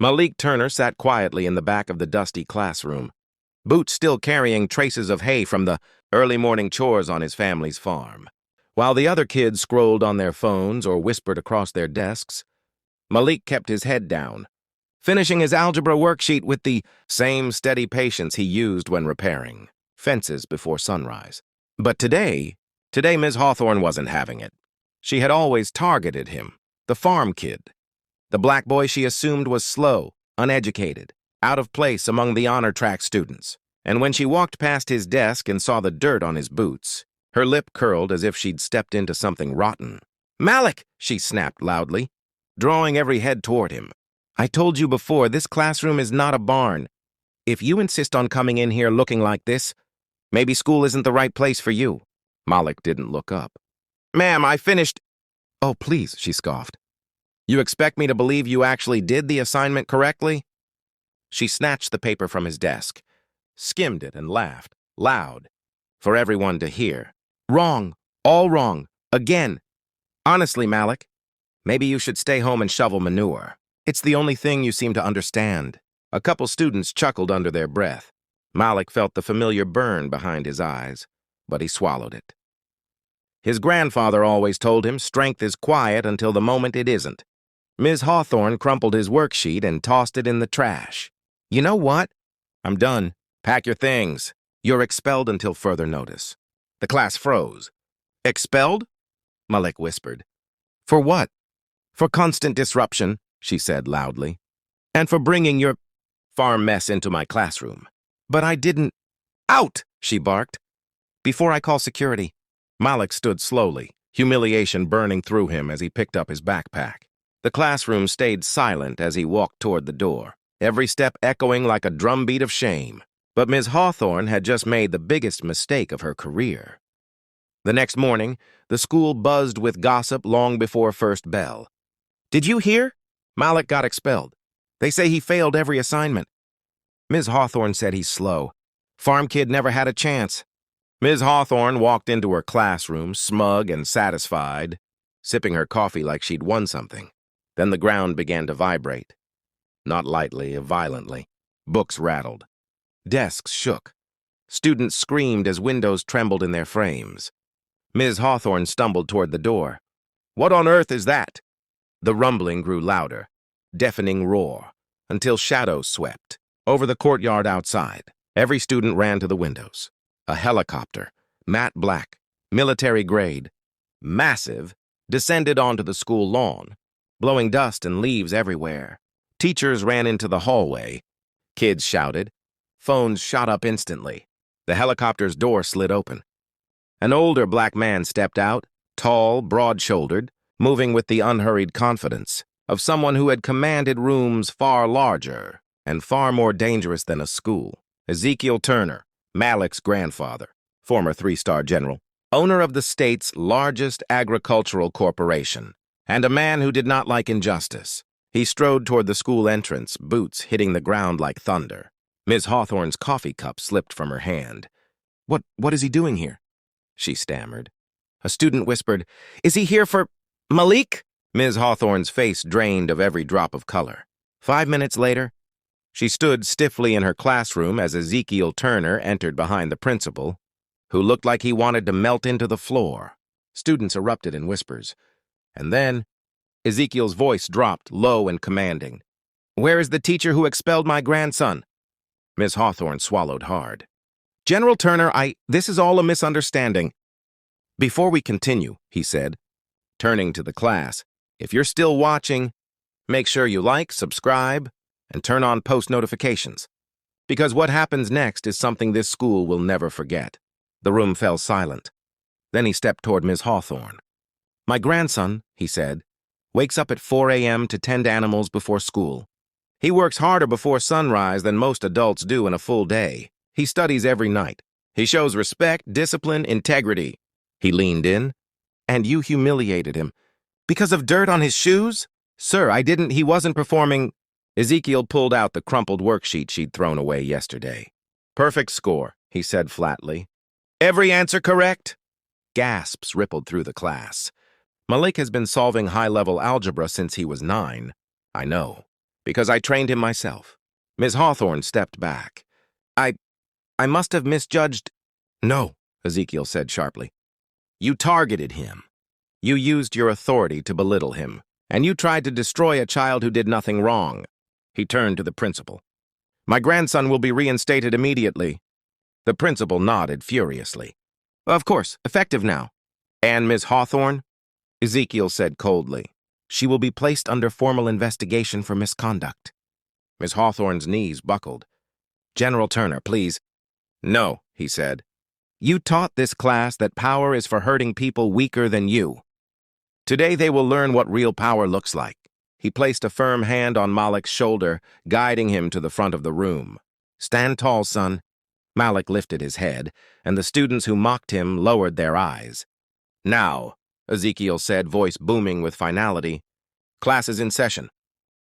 Malik Turner sat quietly in the back of the dusty classroom, boots still carrying traces of hay from the early morning chores on his family's farm. While the other kids scrolled on their phones or whispered across their desks, Malik kept his head down, finishing his algebra worksheet with the same steady patience he used when repairing fences before sunrise. But today Ms. Hawthorne wasn't having it. She had always targeted him, the farm kid, the black boy she assumed was slow, uneducated, out of place among the honor track students. And when she walked past his desk and saw the dirt on his boots, her lip curled as if she'd stepped into something rotten. "Malik!" she snapped loudly, drawing every head toward him. "I told you before, this classroom is not a barn. If you insist on coming in here looking like this, maybe school isn't the right place for you." Malik didn't look up. "Ma'am, I finished—" "Oh, please," she scoffed. "You expect me to believe you actually did the assignment correctly?" She snatched the paper from his desk, skimmed it, and laughed, loud, for everyone to hear. "Wrong. All wrong. Again. Honestly, Malik, maybe you should stay home and shovel manure. It's the only thing you seem to understand." A couple students chuckled under their breath. Malik felt the familiar burn behind his eyes, but he swallowed it. His grandfather always told him strength is quiet until the moment it isn't. Ms. Hawthorne crumpled his worksheet and tossed it in the trash. "You know what? I'm done. Pack your things. You're expelled until further notice." The class froze. "Expelled?" Malik whispered. "For what?" "For constant disruption," she said loudly. "And for bringing your farm mess into my classroom." "But I didn't—" "Out!" she barked. "Before I call security." Malik stood slowly, humiliation burning through him as he picked up his backpack. The classroom stayed silent as he walked toward the door, every step echoing like a drumbeat of shame. But Ms. Hawthorne had just made the biggest mistake of her career. The next morning, the school buzzed with gossip long before first bell. "Did you hear? Malik got expelled. They say he failed every assignment." Ms. Hawthorne said he's slow. "Farm kid never had a chance." Ms. Hawthorne walked into her classroom, smug and satisfied, sipping her coffee like she'd won something. Then the ground began to vibrate. Not lightly, violently. Books rattled. Desks shook. Students screamed as windows trembled in their frames. Ms. Hawthorne stumbled toward the door. "What on earth is that?" The rumbling grew louder, deafening roar, until shadows swept. Over the courtyard outside, every student ran to the windows. A helicopter, matte black, military grade, massive, descended onto the school lawn, blowing dust and leaves everywhere. Teachers ran into the hallway. Kids shouted. Phones shot up instantly. The helicopter's door slid open. An older black man stepped out, tall, broad-shouldered, moving with the unhurried confidence of someone who had commanded rooms far larger and far more dangerous than a school. Ezekiel Turner, Malik's grandfather, former three-star general, owner of the state's largest agricultural corporation, and a man who did not like injustice. He strode toward the school entrance, boots hitting the ground like thunder. Ms. Hawthorne's coffee cup slipped from her hand. What is he doing here?" she stammered. A student whispered, "Is he here for Malik?" Ms. Hawthorne's face drained of every drop of color. 5 minutes later, she stood stiffly in her classroom as Ezekiel Turner entered behind the principal, who looked like he wanted to melt into the floor. Students erupted in whispers. And then, Ezekiel's voice dropped, low and commanding. "Where is the teacher who expelled my grandson?" Ms. Hawthorne swallowed hard. "General Turner, this is all a misunderstanding." "Before we continue," he said, turning to the class, "if you're still watching, make sure you like, subscribe, and turn on post notifications. Because what happens next is something this school will never forget." The room fell silent. Then he stepped toward Ms. Hawthorne. "My grandson," he said, "wakes up at 4 a.m. to tend animals before school. He works harder before sunrise than most adults do in a full day. He studies every night. He shows respect, discipline, integrity." He leaned in. "And you humiliated him. Because of dirt on his shoes?" "Sir, he wasn't performing—" Ezekiel pulled out the crumpled worksheet she'd thrown away yesterday. "Perfect score," he said flatly. "Every answer correct?" Gasps rippled through the class. "Malik has been solving high-level algebra since he was 9. I know. Because I trained him myself. Ms. Hawthorne stepped back. I must have misjudged. No, Ezekiel said sharply. You targeted him. You used your authority to belittle him, and you tried to destroy a child who did nothing wrong. He turned to the principal. My grandson will be reinstated immediately. The principal nodded furiously. Of course, effective now. And Ms. Hawthorne? Ezekiel said coldly. She will be placed under formal investigation for misconduct. Ms. Hawthorne's knees buckled. General Turner, please. No, he said. You taught this class that power is for hurting people weaker than you. Today they will learn what real power looks like. He placed a firm hand on Malik's shoulder, guiding him to the front of the room. Stand tall, son. Malik lifted his head, and the students who mocked him lowered their eyes. Now, Ezekiel said, voice booming with finality, class is in session.